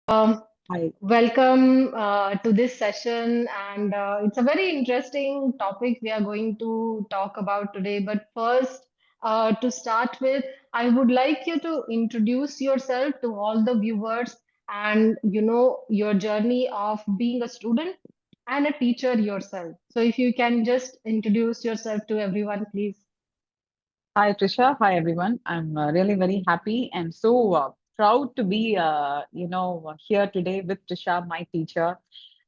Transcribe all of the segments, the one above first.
Um, Hi. Welcome to this session, and it's a very interesting topic we are going to talk about today. But first, to start with, I would like you to introduce yourself to all the viewers and your journey of being a student and a teacher yourself. So, if you can just introduce yourself to everyone, please. Hi, Trisha. Hi, everyone. I'm really very happy and so proud to be, here today with Trisha, my teacher.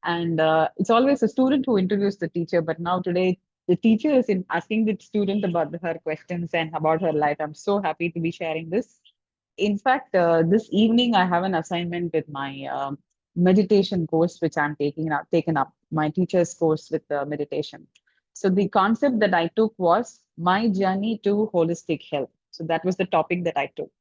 And it's always a student who introduced the teacher, but now today the teacher is asking the student about her questions and about her life. I'm so happy to be sharing this. In fact, this evening I have an assignment with my meditation course, which I'm taken up, my teacher's course with meditation. So the concept that I took was my journey to holistic health. So that was the topic that I took.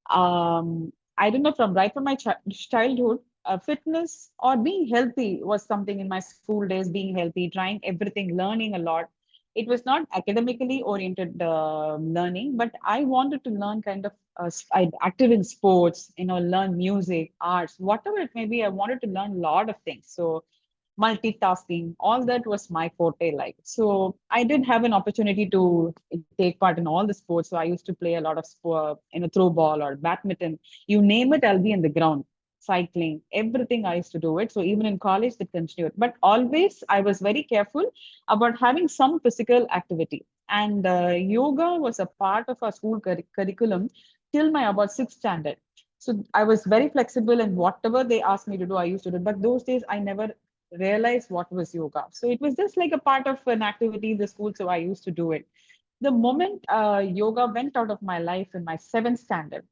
I don't know, from right from my childhood, fitness or being healthy was something in my school days, being healthy, trying everything, learning a lot. It was not academically oriented learning, but I wanted to learn kind of active in sports, learn music, arts, whatever it may be. I wanted to learn a lot of things. So multitasking, all that was my forte. Like, so I did have an opportunity to take part in all the sports. So I used to play a lot of sport, throw ball or badminton, you name it, I'll be in the ground. Cycling, everything I used to do it. So even in college, that continued. But always I was very careful about having some physical activity. And yoga was a part of our school curriculum till my about sixth standard. So I was very flexible, and whatever they asked me to do, I used to do. But those days, I never realize what was yoga. So it was just like a part of an activity in the school. So I used to do it. The moment yoga went out of my life in my seventh standard.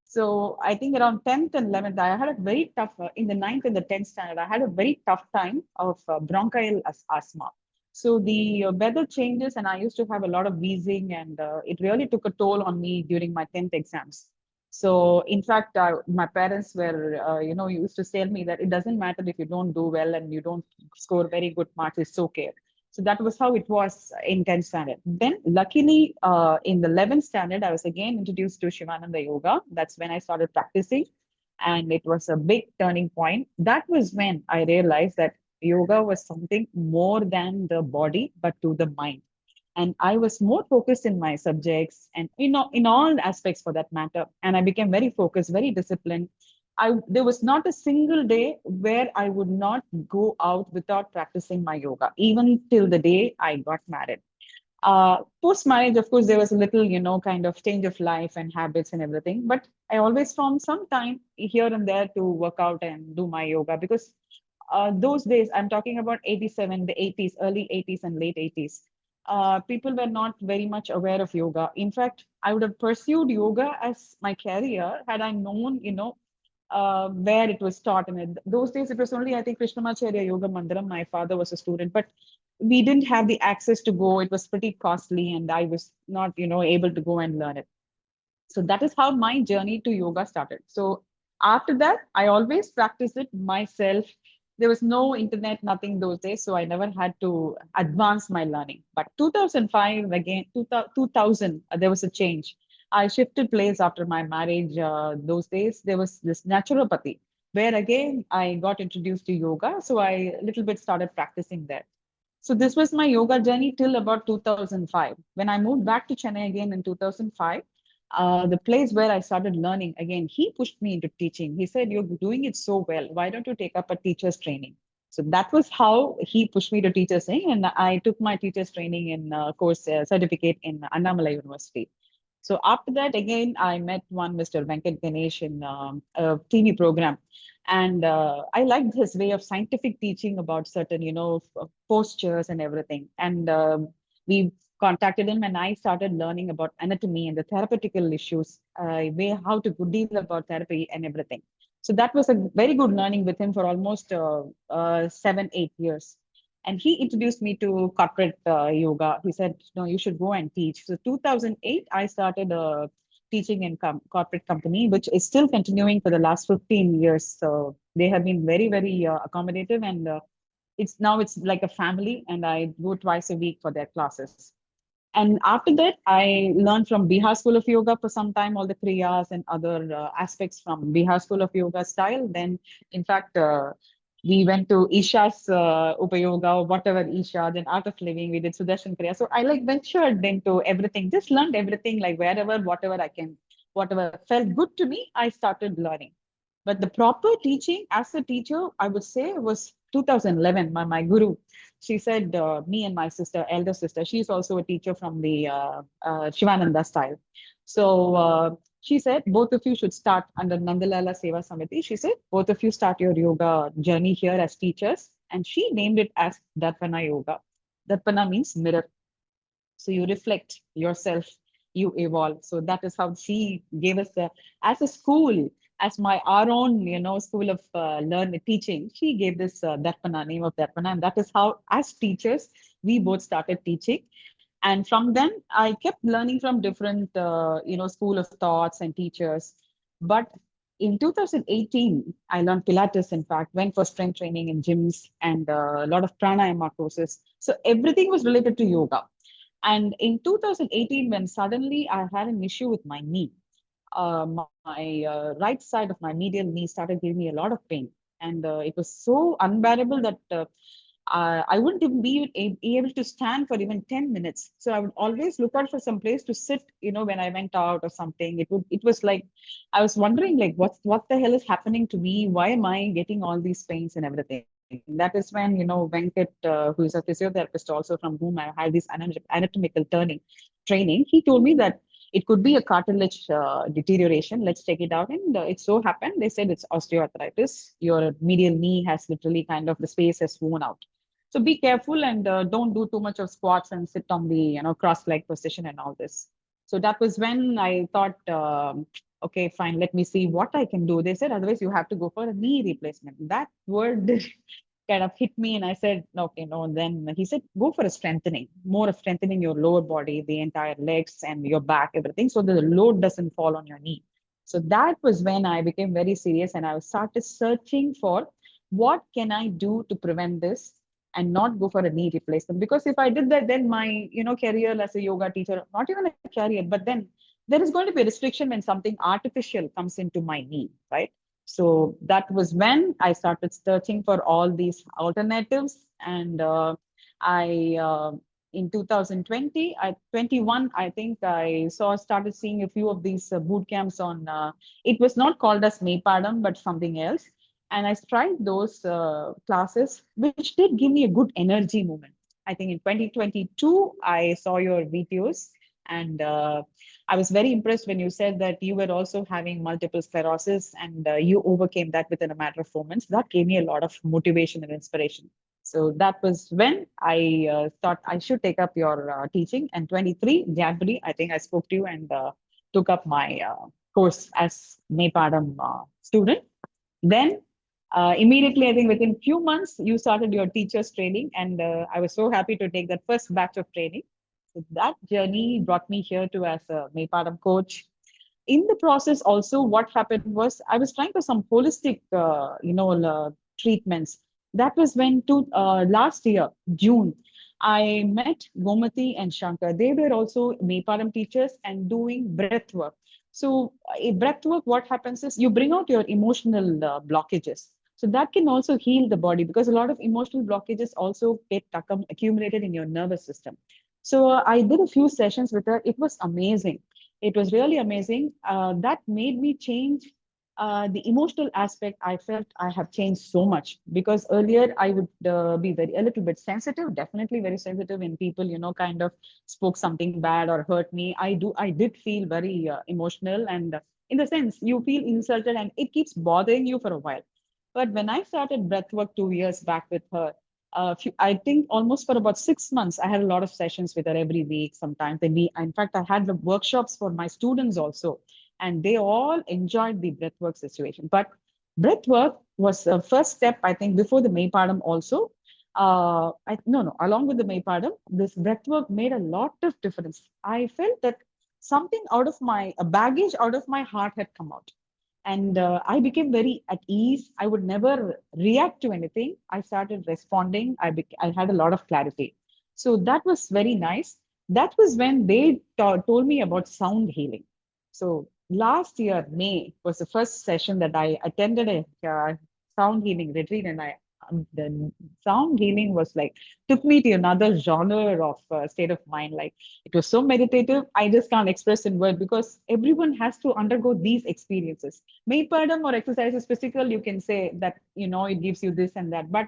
So I think around 10th and 11th, I had a very tough, in the ninth and the 10th standard, I had a very tough time of bronchial asthma. So the weather changes, and I used to have a lot of wheezing, and it really took a toll on me during my 10th exams. So, in fact, my parents were, used to tell me that it doesn't matter if you don't do well and you don't score very good marks, it's okay. So that was how it was in 10th standard. Then, luckily, in the 11th standard, I was again introduced to Shivananda Yoga. That's when I started practicing, and it was a big turning point. That was when I realized that yoga was something more than the body, but to the mind. And I was more focused in my subjects and in all aspects for that matter. And I became very focused, very disciplined. There was not a single day where I would not go out without practicing my yoga, even till the day I got married. Post marriage, of course, there was a little, kind of change of life and habits and everything. But I always found some time here and there to work out and do my yoga, because those days, I'm talking about 87, the 80s, early 80s and late 80s. People were not very much aware of yoga. In fact, I would have pursued yoga as my career had I known, where it was taught. And those days, it was only, I think, Krishnamacharya Yoga Mandiram. My father was a student, but we didn't have the access to go. It was pretty costly, and I was not, able to go and learn it. So that is how my journey to yoga started. So after that, I always practiced it myself. There was no internet, nothing those days, so I never had to advance my learning. But 2005, again, 2000, there was a change. I shifted place after my marriage. Those days, there was this naturopathy, where again I got introduced to yoga. So I little bit started practicing there. So this was my yoga journey till about 2005. When I moved back to Chennai again in 2005, the place where I started learning again, he pushed me into teaching. He said, "You're doing it so well. Why don't you take up a teacher's training?" So that was how he pushed me to teacher's training, and I took my teacher's training in course certificate in Annamalai University. So after that, again, I met one Mr. Venkat Ganesh in a TV program. And I liked his way of scientific teaching about certain, postures and everything. And we contacted him, and I started learning about anatomy and the therapeutical issues, how to deal about therapy and everything. So that was a very good learning with him for almost 7, 8 years. And he introduced me to corporate yoga. He said, "No, you should go and teach." So 2008, I started teaching in corporate company, which is still continuing for the last 15 years. So they have been very, very accommodative, and it's like a family, and I go twice a week for their classes. And after that, I learned from Bihar School of Yoga for some time, all the kriyas and other aspects from Bihar School of Yoga style. Then, in fact, we went to Isha's Upayoga or whatever Isha, then Art of Living, we did Sudarshan Kriya. So I like ventured into everything, just learned everything, like wherever, whatever I can, whatever felt good to me, I started learning. But the proper teaching as a teacher, I would say, was 2011. My guru, she said, me and my sister, elder sister, she's also a teacher from the Shivananda style. So she said, both of you should start under Nandalala Seva Samiti. She said, both of you start your yoga journey here as teachers. And she named it as Darpana Yoga. Darpana means mirror. So you reflect yourself, you evolve. So that is how she gave us the, as a school, as my our own, school of learn teaching. She gave this Darpana, name of Darpana, and that is how, as teachers, we both started teaching. And from then, I kept learning from different, school of thoughts and teachers. But in 2018, I learned Pilates, in fact, went for strength training in gyms and a lot of pranayama courses. So everything was related to yoga. And in 2018, when suddenly I had an issue with my knee, my right side of my medial knee started giving me a lot of pain. And it was so unbearable that I wouldn't even be able to stand for even 10 minutes. So I would always look out for some place to sit, when I went out or something. It was like, I was wondering, like, what the hell is happening to me? Why am I getting all these pains and everything? That is when, Venkat, who is a physiotherapist also, from whom I had this anatomical training, he told me that it could be a cartilage deterioration. Let's check it out. And it so happened, they said it's osteoarthritis. Your medial knee has literally kind of the space has worn out. So be careful and don't do too much of squats and sit on the cross leg position and all this. So that was when I thought, okay, fine, let me see what I can do. They said otherwise you have to go for a knee replacement. That word kind of hit me, and I said, okay, no. And then he said, go for a strengthening, more of strengthening your lower body, the entire legs and your back, everything, so that the load doesn't fall on your knee. So that was when I became very serious and I started searching for what can I do to prevent this and not go for a knee replacement. Because if I did that, then my career as a yoga teacher, not even a career, but then there is going to be a restriction when something artificial comes into my knee, right? So that was when I started searching for all these alternatives. And I, in 2020, 21, I think I started seeing a few of these boot camps on, it was not called as Meipadam, but something else. And I tried those classes, which did give me a good energy moment. I think in 2022, I saw your videos and I was very impressed when you said that you were also having multiple sclerosis and you overcame that within a matter of 4 months. That gave me a lot of motivation and inspiration. So that was when I thought I should take up your teaching. And 23 January, I think I spoke to you and took up my course as Meipadam student. Then immediately, I think within few months, you started your teacher's training, and I was so happy to take that first batch of training. So that journey brought me here to as a Meipadam coach. In the process, also, what happened was I was trying for some holistic, treatments. That was when to last year, June, I met Gomati and Shankar. They were also Meipadam teachers and doing breath work. So, breath work, what happens is you bring out your emotional blockages. So that can also heal the body because a lot of emotional blockages also get accumulated in your nervous system. So I did a few sessions with her. It was amazing. It was really amazing. That made me change the emotional aspect. I felt I have changed so much because earlier I would be a little bit sensitive, definitely very sensitive when people, kind of spoke something bad or hurt me. I did feel very emotional, and in the sense you feel insulted and it keeps bothering you for a while. But when I started breathwork 2 years back with her, I think almost for about 6 months, I had a lot of sessions with her every week. Sometimes, in fact, I had the workshops for my students also, and they all enjoyed the breathwork situation. But breathwork was the first step, I think, before the Meipadam also. No, along with the Meipadam, this breathwork made a lot of difference. I felt that something out of my a baggage out of my heart had come out, and I became very at ease. I would never react to anything. I started responding. I had a lot of clarity. So that was very nice. That was when they told me about sound healing. So last year, May, was the first session that I attended a sound healing retreat, and the sound healing was like took me to another genre of state of mind. Like it was so meditative, I just can't express in words because everyone has to undergo these experiences. Maypadam or exercise is physical, you can say that it gives you this and that, but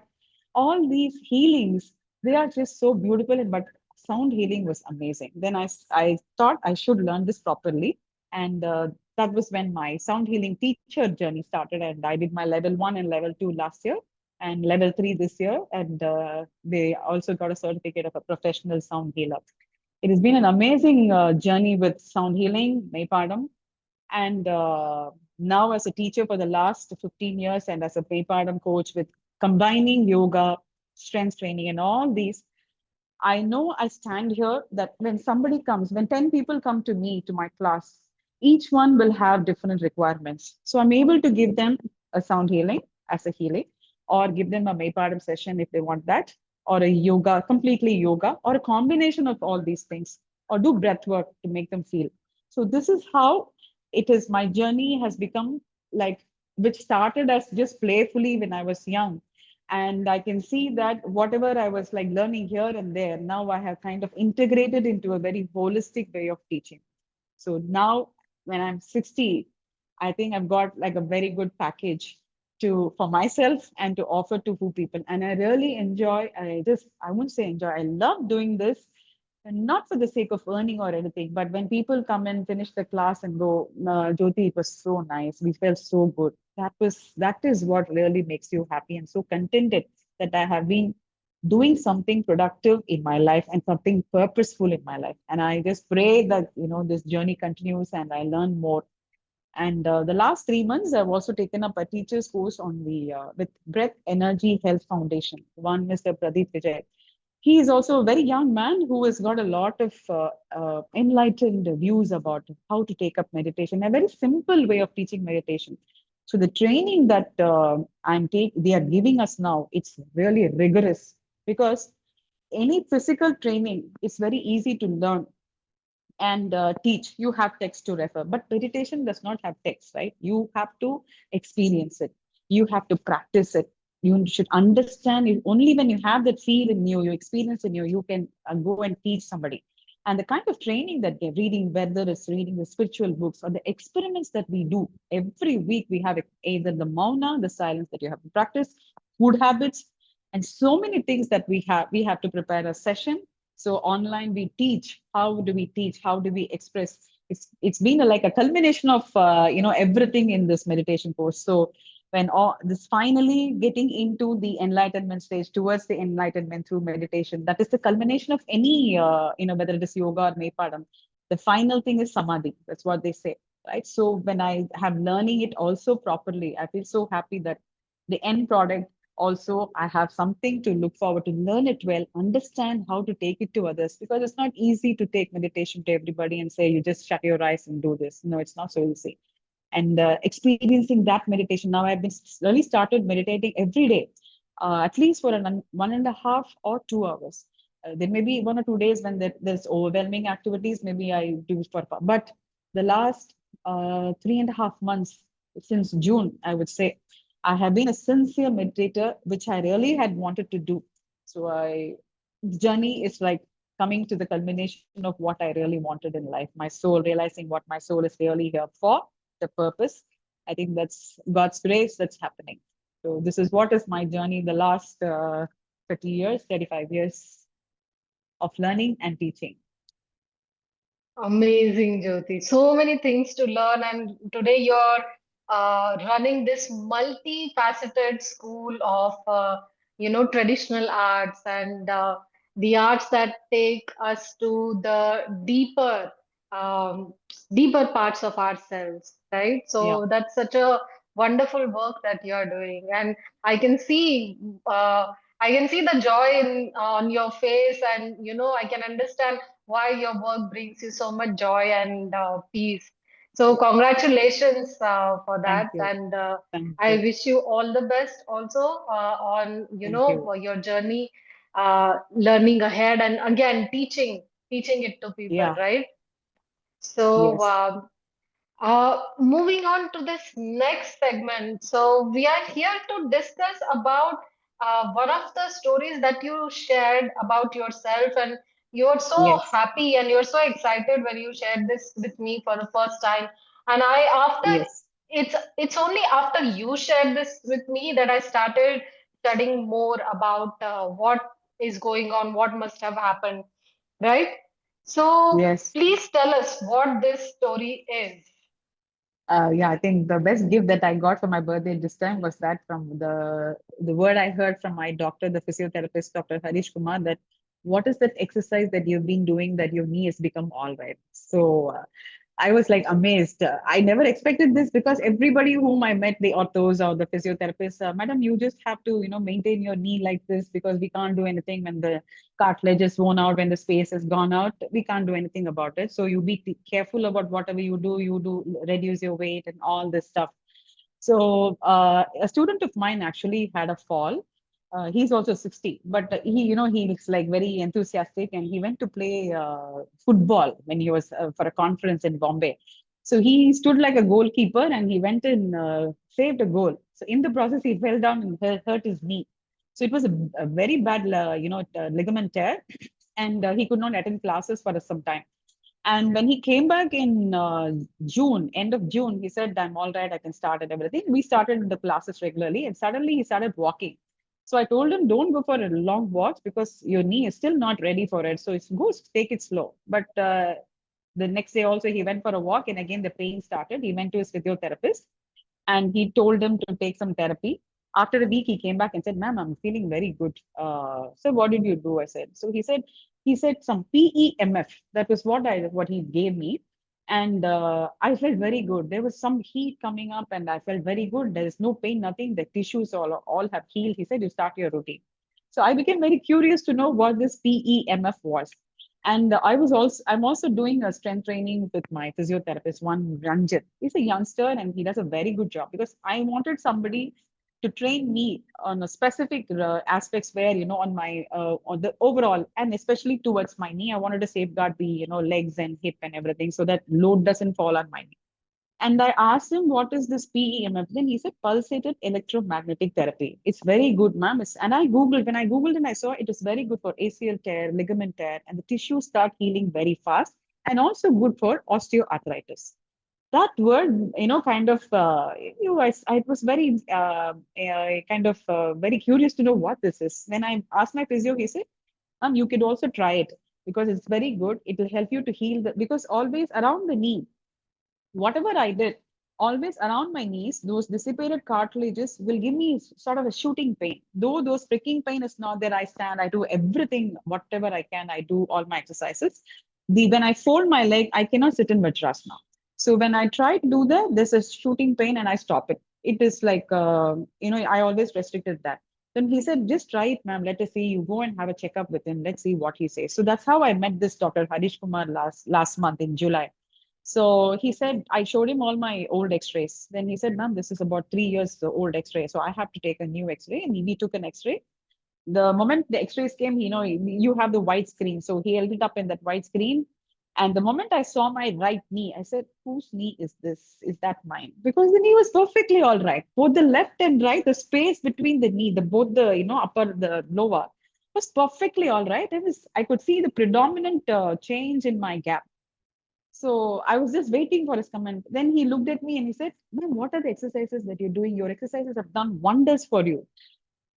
all these healings, they are just so beautiful. But sound healing was amazing. Then I thought I should learn this properly. And that was when my sound healing teacher journey started. And I did my level 1 and level 2 last year and level 3 this year. And they also got a certificate of a professional sound healer. It has been an amazing journey with sound healing, Maypadam. And now, as a teacher for the last 15 years and as a Maypadam coach with combining yoga, strength training, and all these, I know I stand here that when somebody comes, when 10 people come to me, to my class, each one will have different requirements. So I'm able to give them a sound healing as a healing, or give them a Maypadam session if they want that, or a yoga, completely yoga, or a combination of all these things, or do breath work to make them feel. So this is how it is. My journey has become like, which started as just playfully when I was young, and I can see that whatever I was like learning here and there, now I have kind of integrated into a very holistic way of teaching. So now when I'm 60, I think I've got like a very good package to for myself and to offer to two people. And I really enjoy, I won't say enjoy, I love doing this, and not for the sake of earning or anything, but when people come and finish the class and go, Jyoti, it was so nice. We felt so good. That is what really makes you happy and so contented that I have been doing something productive in my life and something purposeful in my life. And I just pray that this journey continues and I learn more. And the last 3 months, I've also taken up a teacher's course on the with Breath Energy Health Foundation. One Mr. Pradeep Vijay. He is also a very young man who has got a lot of enlightened views about how to take up meditation, a very simple way of teaching meditation. So the training that they are giving us now, it's really rigorous because any physical training is very easy to learn and teach. You have text to refer, but meditation does not have text, right? You have to experience it, you have to practice it, you should understand it. Only when you have that feel in you, you experience in you, you can go and teach somebody. And the kind of training that they're reading, whether it's reading the spiritual books or the experiments that we do every week, we have either the mauna, the silence that you have to practice, food habits, and so many things that we have to prepare a session. So online we teach. How do we teach? How do we express? It's been like a culmination of everything in this meditation course. So when all this finally getting into the enlightenment stage, towards the enlightenment through meditation, that is the culmination of any whether it is yoga or Maypadam. The final thing is samadhi. That's what they say, right? So when I have learning it also properly, I feel so happy that the end product also I have something to look forward to, learn it well, understand how to take it to others, because it's not easy to take meditation to everybody and say you just shut your eyes and do this. No, it's not so easy. And experiencing that meditation, now I've been really started meditating every day, at least for 1.5 or 2 hours. There may be 1 or 2 days when there's overwhelming activities, maybe I do it for, but the last 3.5 months, since June, I would say, I have been a sincere meditator, which I really had wanted to do. So journey is like coming to the culmination of what I really wanted in life. My soul, realizing what my soul is really here for, the purpose. I think that's God's grace that's happening. So this is what is my journey in the last 30 years, 35 years of learning and teaching. Amazing, Jyoti. So many things to learn, and today you're running this multifaceted school of traditional arts and the arts that take us to the um, deeper parts of ourselves, right? Yeah, So that's such a wonderful work that you're doing, and I can see uh, I can see the joy in on your face, and I can understand why your work brings you so much joy and peace. So congratulations for thank that, you. and Thank I you. wish you all the best also on Thank you. for your journey, learning ahead and again teaching. teaching it to people, Yeah. right? So, Yes. moving on to this next segment. So, we are here to discuss about one of the stories that you shared about yourself, and you are so Yes. happy and you're so excited when you shared this with me for the first time. And after Yes. it's only after you shared this with me that I started studying more about what is going on, what must have happened, right? So Yes. please tell us what this story is. Yeah, I think the best gift that I got for my birthday this time was that from the word I heard from my doctor, the physiotherapist, Dr. Harish Kumar, that what is that exercise that you've been doing that your knee has become all right. So I was like amazed. I never expected this because everybody whom I met, the orthos or the physiotherapists, madam, you just have to, maintain your knee like this because we can't do anything when the cartilage is worn out, when the space has gone out. We can't do anything about it. So you be careful about whatever you do, reduce your weight and all this stuff. So a student of mine actually had a fall. He's also 60, but he looks like very enthusiastic, and he went to play football when he was for a conference in Bombay. So he stood like a goalkeeper, and he went and saved a goal. So in the process, he fell down and hurt his knee. So it was a very bad, ligament tear, and he could not attend classes for some time. And when he came back in June, end of June, he said, I'm all right, I can start and everything. We started the classes regularly, and suddenly he started walking. So I told him, don't go for a long walk because your knee is still not ready for it. So it's go take it slow. But the next day also he went for a walk, and again the pain started. He went to his physiotherapist, and he told him to take some therapy. After a week, he came back and said, "Ma'am, I'm feeling very good." So what did you do? I said. So he said some PEMF. That was what he gave me, and I felt very good. There was some heat coming up, and I felt very good. There is no pain, nothing. The tissues all have healed. He said, "You start your routine." So I became very curious to know what this PEMF was. And I'm also doing a strength training with my physiotherapist, one Ranjit. He's a youngster and he does a very good job because I wanted somebody to train me on a specific aspects where, on the overall and especially towards my knee, I wanted to safeguard the, legs and hip and everything so that load doesn't fall on my knee. And I asked him, what is this PEMF? Then he said, pulsated electromagnetic therapy. It's very good, ma'am. And when I Googled and I saw it is very good for ACL tear, ligament tear, and the tissues start healing very fast, and also good for osteoarthritis. That word, kind of, I was very, kind of very curious to know what this is. When I asked my physio, he said, you could also try it because it's very good. It will help you to heal because always around the knee, whatever I did, always around my knees, those dissipated cartilages will give me sort of a shooting pain. Though those pricking pain is not there, I stand, I do everything, whatever I can, I do all my exercises. When I fold my leg, I cannot sit in Vajrasana. So when I try to do that, there's a shooting pain and I stop it. It is like, I always restricted that. Then he said, just try it, ma'am. Let us see. You go and have a checkup with him. Let's see what he says. So that's how I met this Dr. Harish Kumar last month in July. So he said, I showed him all my old x-rays. Then he said, ma'am, this is about 3 years old x-ray. So I have to take a new x-ray. And we took an x-ray. The moment the x-rays came, you have the white screen. So he held it up in that white screen. And the moment I saw my right knee, I said, whose knee is this? Is that mine? Because the knee was perfectly all right. Both the left and right, the space between the knee, both the, upper, the lower was perfectly all right. I could see the predominant change in my gap. So I was just waiting for his comment. Then he looked at me and he said, ma'am, what are the exercises that you're doing? Your exercises have done wonders for you.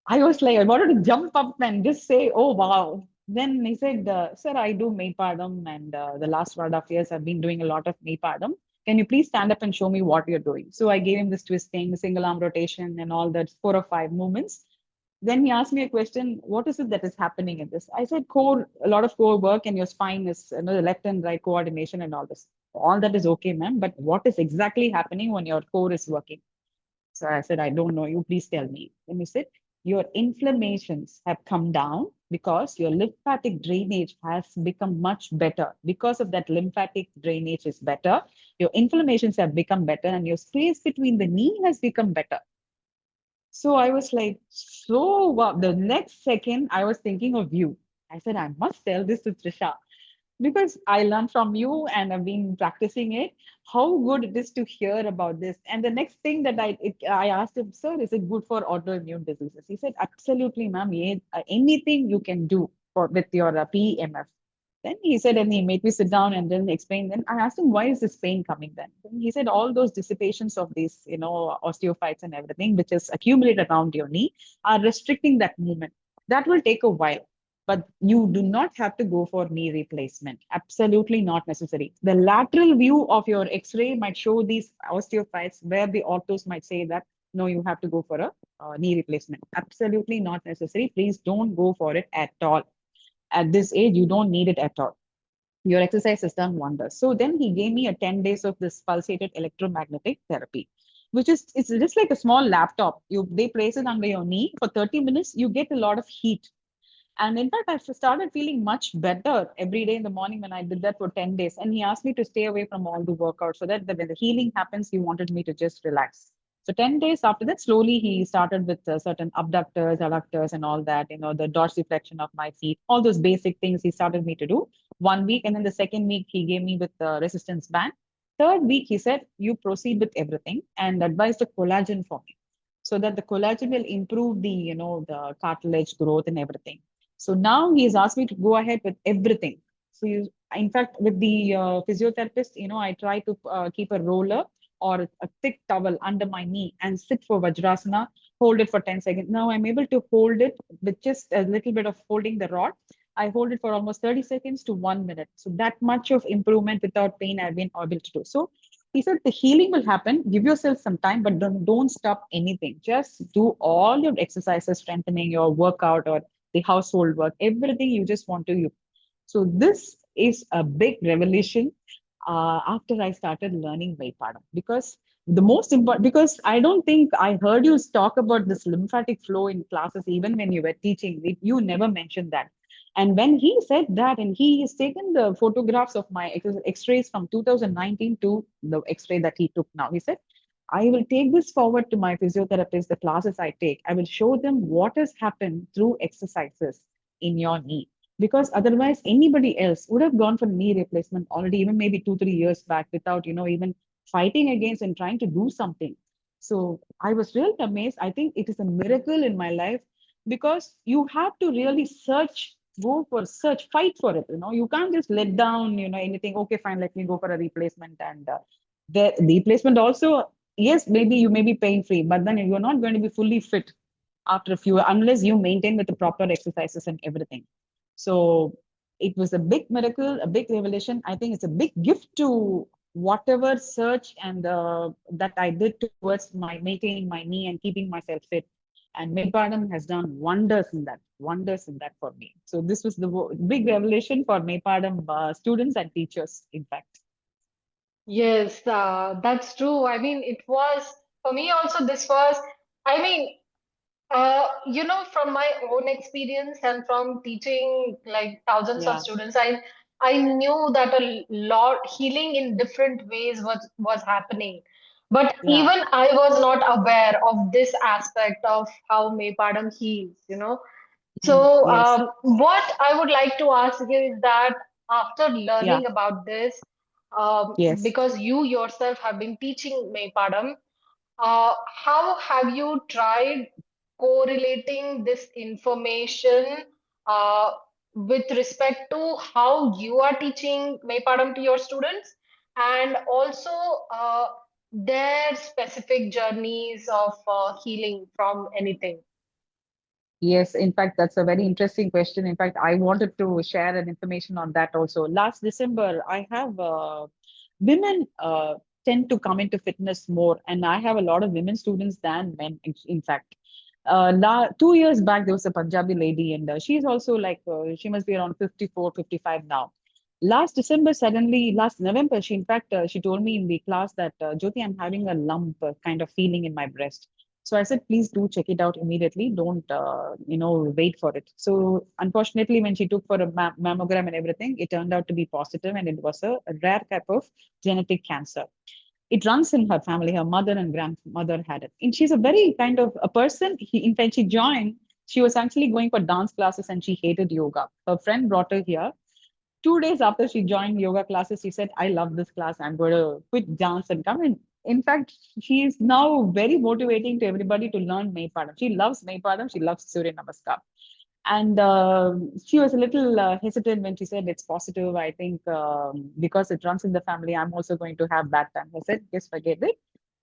I was like, I wanted to jump up and just say, oh, wow. Then he said, sir, I do Meipadam, and the last 1.5 years I've been doing a lot of Meipadam. Can you please stand up and show me what you're doing? So I gave him this twisting, single arm rotation, and all that 4 or 5 movements. Then he asked me a question, what is it that is happening in this? I said, a lot of core work, and your spine is, the left and right coordination and all this. All that is okay, ma'am, but what is exactly happening when your core is working? So I said, I don't know. You please tell me. Then he said, your inflammations have come down because your lymphatic drainage has become much better. Because of that, lymphatic drainage is better. Your inflammations have become better, and your space between the knee has become better. So I was like, so wow. The next second, I was thinking of you. I said, I must tell this to Trisha. because I learned from you and I've been practicing it. How good it is to hear about this. And the next thing that I asked him, sir, is it good for autoimmune diseases? He said, absolutely, ma'am. Anything you can do for with your PEMF. Then he said, and he made me sit down and then explain. Then I asked him, why is this pain coming then? Then he said, all those dissipations of these, osteophytes and everything, which is accumulated around your knee, are restricting that movement. That will take a while, but you do not have to go for knee replacement. Absolutely not necessary. The lateral view of your X-ray might show these osteophytes where the orthos might say that, no, you have to go for a knee replacement. Absolutely not necessary. Please don't go for it at all. At this age, you don't need it at all. Your exercise has done wonders. So then he gave me a 10 days of this pulsated electromagnetic therapy, which is it's just like a small laptop. They place it under your knee for 30 minutes, you get a lot of heat. And in fact, I started feeling much better every day in the morning when I did that for 10 days. And he asked me to stay away from all the workouts so that when the healing happens, he wanted me to just relax. So 10 days after that, slowly he started with certain abductors, adductors, and all that, the dorsiflexion of my feet, all those basic things he started me to do 1 week. And then the second week, he gave me with the resistance band. Third week, he said, you proceed with everything and advised the collagen for me so that the collagen will improve the cartilage growth and everything. So now he has asked me to go ahead with everything. In fact, with the physiotherapist, I try to keep a roller or a thick towel under my knee and sit for Vajrasana, hold it for 10 seconds. Now I'm able to hold it with just a little bit of holding the rod. I hold it for almost 30 seconds to 1 minute. So that much of improvement without pain I've been able to do. So he said the healing will happen. Give yourself some time, but don't stop anything. Just do all your exercises, strengthening your workout or the household work, everything you just want to you. So this is a big revelation after I started learning Meipadam because the most important because I don't think I heard you talk about this lymphatic flow in classes even when you were teaching. You never mentioned that. And when he said that, and he has taken the photographs of my X-rays from 2019 to the X-ray that he took now, he said, I will take this forward to my physiotherapist, the classes I take. I will show them what has happened through exercises in your knee. Because otherwise, anybody else would have gone for knee replacement already, even maybe 2, 3 years back, without even fighting against and trying to do something. So I was really amazed. I think it is a miracle in my life because you have to really search, go for search, fight for it. You can't just let down, anything. Okay, fine, let me go for a replacement. And the replacement also, yes, maybe you may be pain free, but then you're not going to be fully fit after a few, unless you maintain with the proper exercises and everything. So it was a big miracle, a big revelation. I think it's a big gift to whatever search and that I did towards my maintaining my knee and keeping myself fit. And Meipadam has done wonders in that for me. So this was the big revelation for Meipadam students and teachers, in fact. Yes, that's true. I mean, it was for me also. This was, I mean, from my own experience and from teaching like thousands of Yeah, students, I knew that a lot healing in different ways was happening. But yeah. even I was not aware of this aspect of how Maypadam heals. So, Yes, what I would like to ask you is that after yeah, learning about this, yes. because you yourself have been teaching Maypadam, how have you tried correlating this information uh, with respect to how you are teaching Maypadam to your students and also their specific journeys of healing from anything? Yes, in fact, that's a very interesting question. In fact, I wanted to share an information on that also. Last December, I have women tend to come into fitness more, and I have a lot of women students than men, in fact. 2 years back, there was a Punjabi lady, and she's also like, she must be around 54, 55 now. Last December, suddenly, last November, she, in fact, she told me in the class that, Jyoti, I'm having a lump kind of feeling in my breast. So I said, please do check it out immediately. Don't, wait for it. So unfortunately, when she took for a mammogram and everything, it turned out to be positive and it was a rare type of genetic cancer. It runs in her family. Her mother and grandmother had it. And she's a very kind of a person. In fact, she joined, she was actually going for dance classes and she hated yoga. Her friend brought her here 2 days after she joined yoga classes, she said, I love this class. I'm going to quit dance and come in. In fact, she is now very motivating to everybody to learn Meipadam. She loves Meipadam. She loves Surya Namaskar. And she was a little hesitant when she said it's positive. I think because it runs in the family, I'm also going to have bad time. I said, just forget it.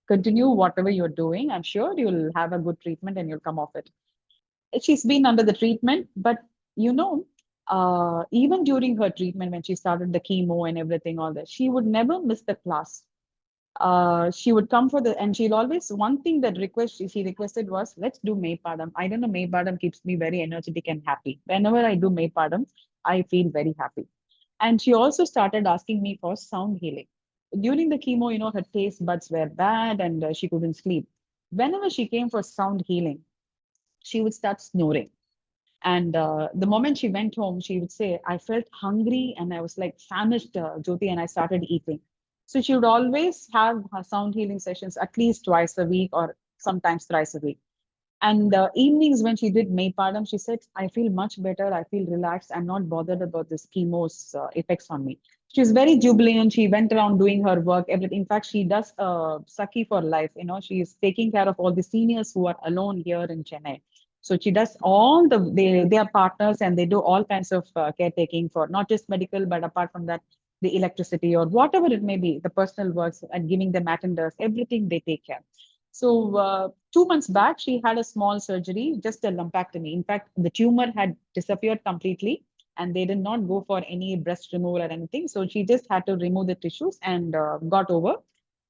Continue whatever you're doing. I'm sure you'll have a good treatment and you'll come off it. She's been under the treatment, but you know, even during her treatment, when she started the chemo and everything, all that, she would never miss the class. She would come for the, and she'll always, one thing that she requested was, let's do Meipadam. I don't know, Meipadam keeps me very energetic and happy. Whenever I do Meipadam, I feel very happy. And she also started asking me for sound healing. During the chemo, her taste buds were bad and she couldn't sleep. Whenever she came for sound healing, she would start snoring. And the moment she went home, she would say, I felt hungry and I was like famished, Jyoti, and I started eating. So she would always have her sound healing sessions at least twice a week or sometimes thrice a week. And evenings when she did Meipadam, she said, I feel much better. I feel relaxed. I'm not bothered about this chemo's effects on me. She's very jubilant. She went around doing her work, everything. In fact, she does Saki for life. She is taking care of all the seniors who are alone here in Chennai. So she does they are partners and they do all kinds of caretaking for not just medical, but apart from that, the electricity or whatever it may be, the personal works and giving them attenders, everything they take care. So 2 months back, she had a small surgery, just a lumpectomy. In fact, the tumor had disappeared completely, and they did not go for any breast removal or anything. So she just had to remove the tissues and got over.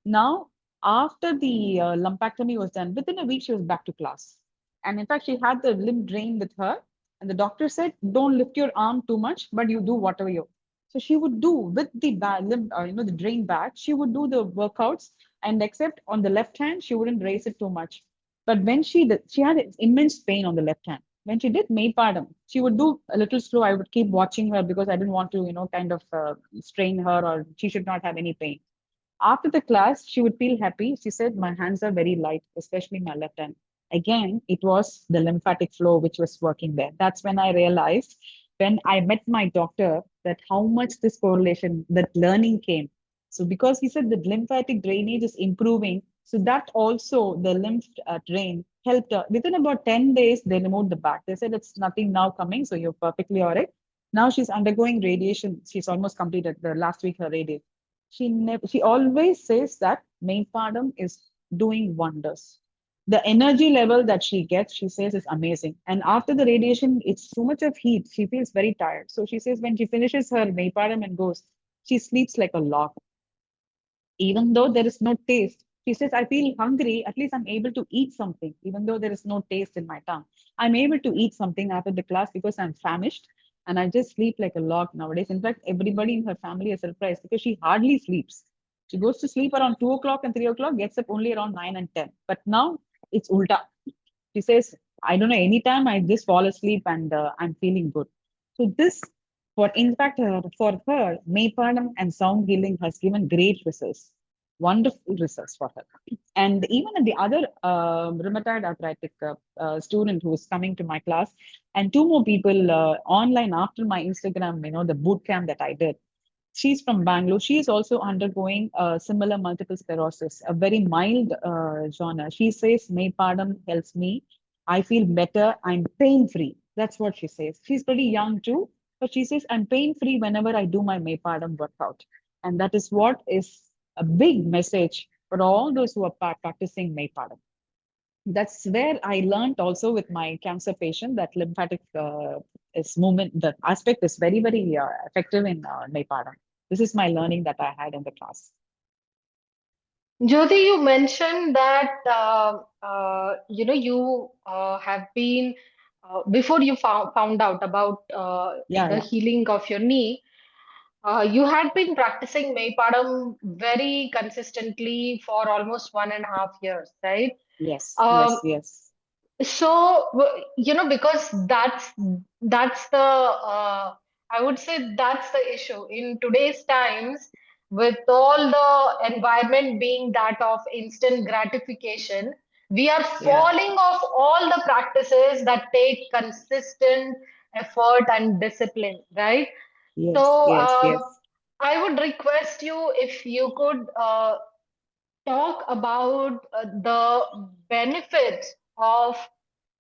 Now, after the lumpectomy was done, within a week, she was back to class. And in fact, she had the lymph drain with her. And the doctor said, don't lift your arm too much, but you do whatever you. So she would do with the lymph, the drain back, she would do the workouts. And except on the left hand, she wouldn't raise it too much. But when she had immense pain on the left hand. When she did Meipadam, she would do a little slow. I would keep watching her because I didn't want to, kind of strain her or she should not have any pain. After the class, she would feel happy. She said, my hands are very light, especially my left hand. Again, it was the lymphatic flow which was working there. That's when I realized, when I met my doctor, that how much this correlation, that learning came. So because he said the lymphatic drainage is improving, so that also the lymph drain helped her. Within about 10 days, they removed the back. They said it's nothing now coming, so you're perfectly all right. Now she's undergoing radiation. She's almost completed the last week her radiation. She always says that Meipadam is doing wonders. The energy level that she gets, she says, is amazing. And after the radiation, it's so much of heat. She feels very tired. So she says when she finishes her Meipadam and goes, she sleeps like a log even though there is no taste. She says, I feel hungry. At least I'm able to eat something, even though there is no taste in my tongue. I'm able to eat something after the class because I'm famished and I just sleep like a log nowadays. In fact, everybody in her family is surprised because she hardly sleeps. She goes to sleep around 2 o'clock and 3 o'clock, gets up only around 9 and 10. But now it's ulta. She says, I don't know, anytime I just fall asleep and I'm feeling good. So this, for in fact, for her, Meipadam and sound healing has given great results, wonderful results for her. And even the other rheumatoid arthritic student who is coming to my class, and two more people online after my Instagram, the boot camp that I did. She's from Bangalore. She is also undergoing similar multiple sclerosis, a very mild genre. She says, Meipadam helps me. I feel better. I'm pain free. That's what she says. She's pretty young too, but she says, I'm pain free whenever I do my Meipadam workout. And that is what is a big message for all those who are practicing Meipadam. That's where I learned also with my cancer patient that lymphatic is movement, the aspect is very, very effective in Meipadam. This is my learning that I had in the class. Jyoti, you mentioned that you have been before you found out about Yeah, the yeah. healing of your knee. You had been practicing Meipadam very consistently for almost 1.5 years, right? Yes, Um, yes, yes. so, because that's the I would say that's the issue in today's times, with all the environment being that of instant gratification, we are Yeah. falling off all the practices that take consistent effort and discipline, right? Yes, So yes, yes. I would request you if you could talk about the benefits of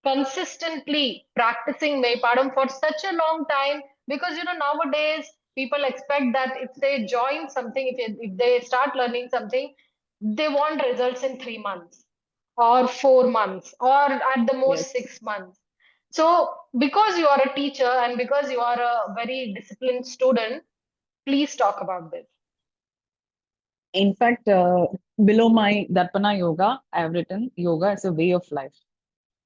consistently practicing Meipadam for such a long time, because nowadays people expect that if they join something, if they start learning something, they want results in 3 months or 4 months or at the most Yes. 6 months. So because you are a teacher and because you are a very disciplined student, please talk about this. In fact, below my Darpana Yoga, I have written yoga as a way of life.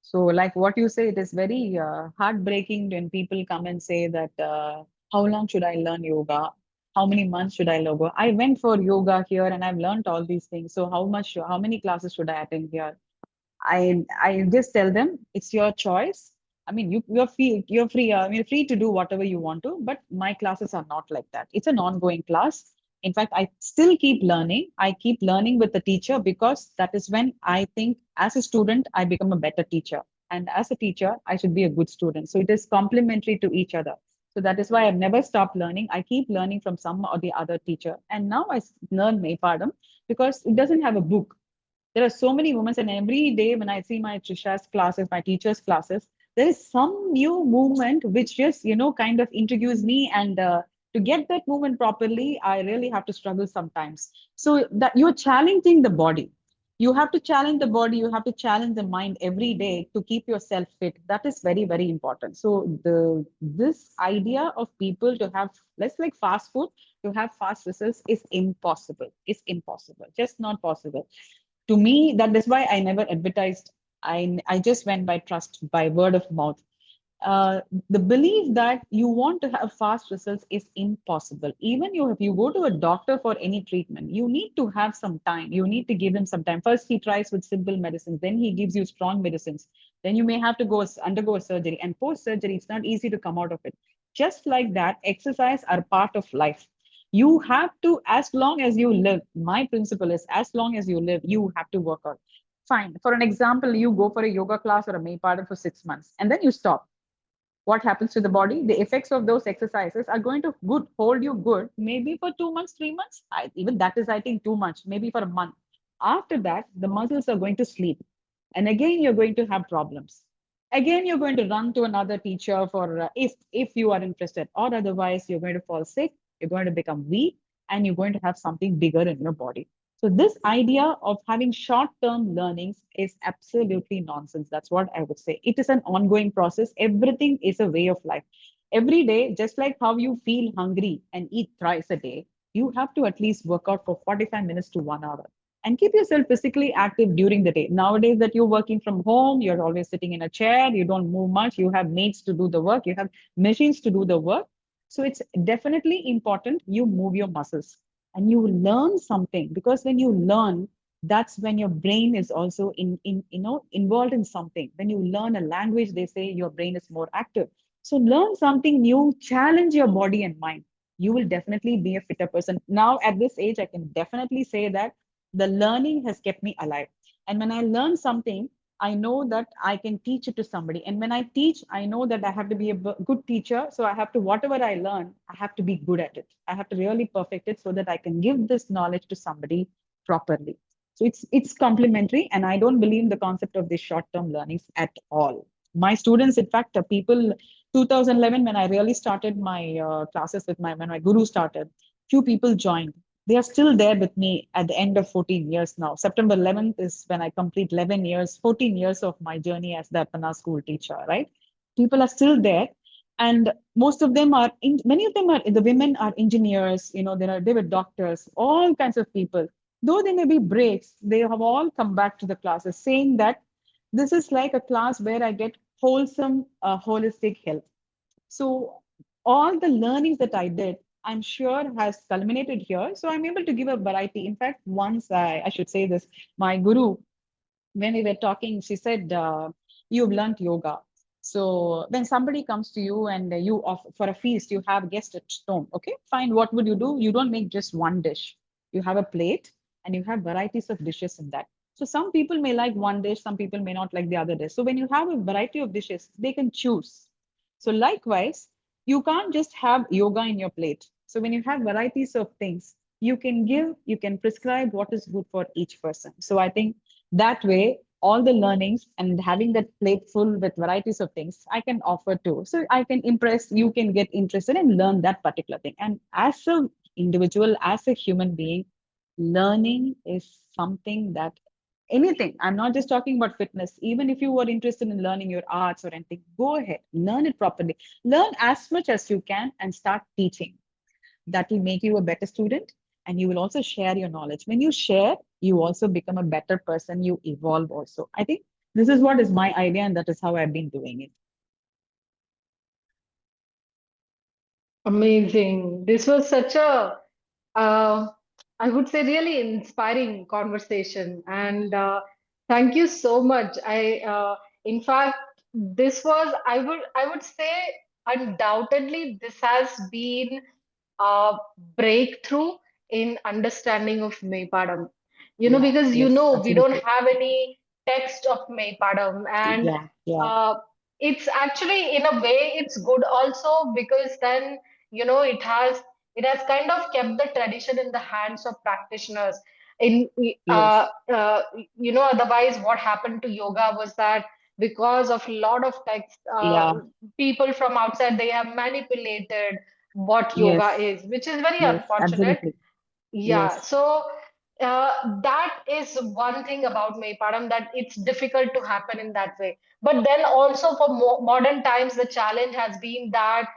So, like what you say, it is very heartbreaking when people come and say that, how long should I learn yoga? How many months should I learn yoga? I went for yoga here and I've learned all these things. So, how many classes should I attend here? I just tell them it's your choice. I mean, you're free. I mean, free to do whatever you want to. But my classes are not like that. It's an ongoing class. In fact, I still keep learning. I keep learning with the teacher because that is when I think as a student I become a better teacher, and as a teacher I should be a good student. So it is complementary to each other. So that is why I've never stopped learning. I keep learning from some or the other teacher, and now learn Maypadam because it doesn't have a book. There are so many moments, and every day when I see my Trisha's classes, my teacher's classes, there is some new movement which just, kind of introduce me. And to get that movement properly, I really have to struggle sometimes. So that you're challenging the body. You have to challenge the body, you have to challenge the mind every day to keep yourself fit. That is very, very important. So this idea of people to have less like fast food, to have fast results is impossible. It's impossible. Just not possible to me. That is why I never advertised. I just went by trust, by word of mouth. The belief that you want to have fast results is impossible. Even if you go to a doctor for any treatment, you need to have some time. You need to give him some time. First he tries with simple medicines, then he gives you strong medicines, then you may have to undergo a surgery, and post surgery it's not easy to come out of it. Just like that, exercise are part of life. You have to, as long as you live, my principle is as long as you live, you have to work out. Fine. For an example, you go for a yoga class or a Maypada for 6 months and then you stop. What happens to the body? The effects of those exercises are going to good hold you good maybe for 2 months, 3 months. Even that is, I think, too much. Maybe for a month. After that, the muscles are going to sleep, and again you're going to have problems. Again, you're going to run to another teacher for if you are interested, or otherwise you're going to fall sick. You're going to become weak, and you're going to have something bigger in your body. So this idea of having short-term learnings is absolutely nonsense. That's what I would say. It is an ongoing process. Everything is a way of life. Every day, just like how you feel hungry and eat thrice a day, you have to at least work out for 45 minutes to 1 hour and keep yourself physically active during the day. Nowadays that you're working from home, you're always sitting in a chair, you don't move much, you have mates to do the work, you have machines to do the work. So it's definitely important you move your muscles and you learn something, because when you learn, that's when your brain is also involved in something. When you learn a language, they say your brain is more active. So learn something new, challenge your body and mind. You will definitely be a fitter person. Now at this age, I can definitely say that the learning has kept me alive. And when I learn something, I know that I can teach it to somebody. And when I teach, I know that I have to be a good teacher. So I have to, whatever I learn, I have to be good at it. I have to really perfect it so that I can give this knowledge to somebody properly. So it's complementary, and I don't believe in the concept of these short-term learnings at all. My students, in fact, people, 2011, when I really started my classes with when my guru started, few people joined. They are still there with me at the end of 14 years now. September 11th is when I complete 11 years, 14 years of my journey as the Appana school teacher, right? People are still there. And most of them are, many of them are, the women are engineers, they were doctors, all kinds of people. Though there may be breaks, they have all come back to the classes saying that this is like a class where I get wholesome, holistic health. So all the learnings that I did, I'm sure has culminated here. So I'm able to give a variety. In fact, once I should say this, my guru, when we were talking, she said, you've learned yoga. So when somebody comes to you and you offer for a feast, you have guests at home. Okay, fine. What would you do? You don't make just one dish. You have a plate and you have varieties of dishes in that. So some people may like one dish, some people may not like the other dish. So when you have a variety of dishes, they can choose. So likewise, You can't just have yoga in your plate. So when you have varieties of things, you can give, you can prescribe what is good for each person. So I think that way, all the learnings and having that plate full with varieties of things, I can offer too. So I can impress, you can get interested and learn that particular thing. And as a individual, as a human being, learning is something that anything, I'm not just talking about fitness, even if you were interested in learning your arts or anything, go ahead, learn it properly, learn as much as you can and start teaching. That will make you a better student, and you will also share your knowledge. When you share, you also become a better person, you evolve also. I think this is what is my idea, and that is how I've been doing it. Amazing. This was such a, uh, I would say, really inspiring conversation. And thank you so much. In fact, this was, I would say, undoubtedly, this has been a breakthrough in understanding of Meipadam. Yeah, Because yes, we don't absolutely. have any text of Meipadam, and Yeah, yeah, uh, it's actually in a way it's good also, because then it has kind of kept the tradition in the hands of practitioners. In yes, Otherwise, what happened to yoga was that because of a lot of text, yeah, people from outside, they have manipulated what yoga yes, is, which is very yes, unfortunate. absolutely. Yeah, Yes, so that is one thing about Maypadam, that it's difficult to happen in that way. But then also for modern times, the challenge has been that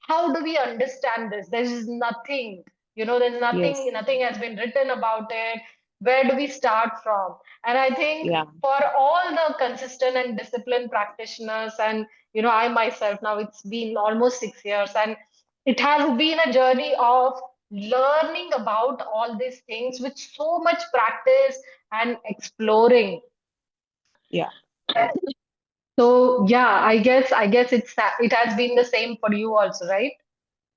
how do we understand this? There is nothing, there's yes, nothing has been written about it. Where do we start from? And I think yeah, for all the consistent and disciplined practitioners, and I myself, now it's been almost 6 years, and it has been a journey of learning about all these things with so much practice and exploring. yeah. So yeah, I guess it has been the same for you also, right?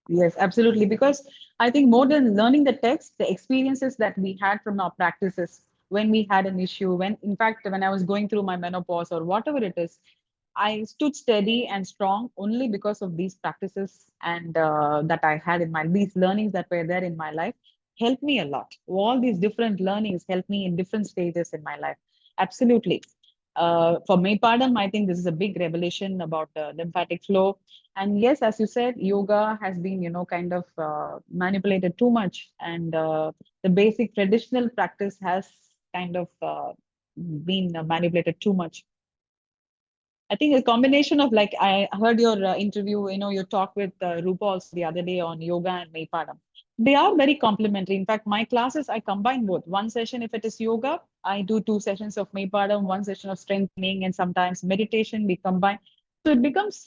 Yes, absolutely. Because I think more than learning the text, the experiences that we had from our practices when we had an issue, when in fact, when I was going through my menopause or whatever it is, I stood steady and strong only because of these practices and that I had in my these learnings that were there in my life helped me a lot. All these different learnings helped me in different stages in my life. Absolutely. For me, pardon, I think this is a big revelation about lymphatic flow. And yes, as you said, yoga has been, kind of manipulated too much, and the basic traditional practice has kind of been manipulated too much. I think a combination of like I heard your interview, your talk with Rupa also the other day on yoga and Meipadam. They are very complementary. In fact, my classes I combine both. One session, if it is yoga, I do 2 sessions of Meipadam, one session of strength training, and sometimes meditation. We combine. So it becomes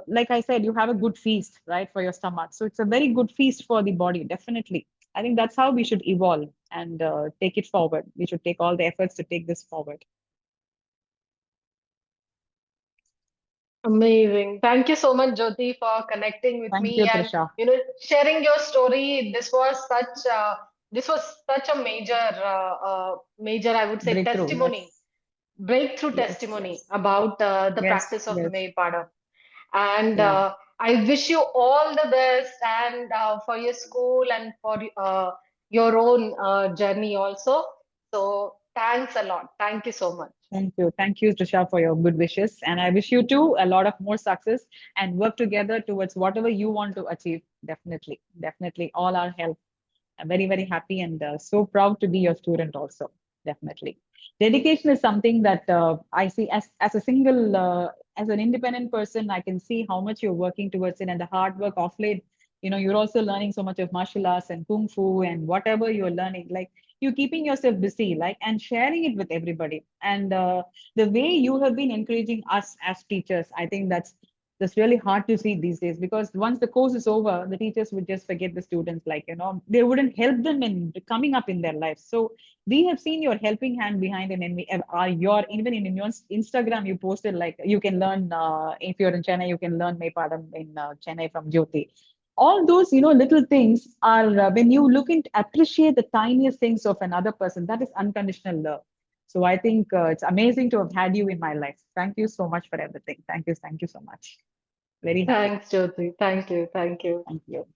like I said, you have a good feast, right, for your stomach. So it's a very good feast for the body, definitely. I think that's how we should evolve and take it forward. We should take all the efforts to take this forward. Amazing. Thank you so much, Jyoti, for connecting with Thank you, me and Trisha. sharing your story. This was such a major, I would say, Breakthrough. testimony, Yes. breakthrough Yes, testimony yes, about the yes, practice of yes. Maypada. And Yeah. I wish you all the best, and for your school and for your own journey also. So thanks a lot. Thank you so much. Thank you. Thank you, Trisha, for your good wishes. And I wish you too a lot of more success and work together towards whatever you want to achieve. Definitely. Definitely. All our help. I'm very, very happy and so proud to be your student also. Definitely. Dedication is something that I see as a single, as an independent person, I can see how much you're working towards it and the hard work of late. You're also learning so much of martial arts and kung fu and whatever you're learning. Like you're keeping yourself busy, like and sharing it with everybody. And the way you have been encouraging us as teachers, I think that's really hard to see these days because once the course is over, the teachers would just forget the students, like, they wouldn't help them in coming up in their lives. So we have seen your helping hand behind it, and we are your even in your Instagram, you posted like you can learn if you're in Chennai, you can learn Meipadam in Chennai from Jyoti. All those, little things are when you look and appreciate the tiniest things of another person, that is unconditional love. So I think it's amazing to have had you in my life. Thank you so much for everything. Thank you so much. Very happy. Thanks, Jyoti. Thank you. Thank you. Thank you.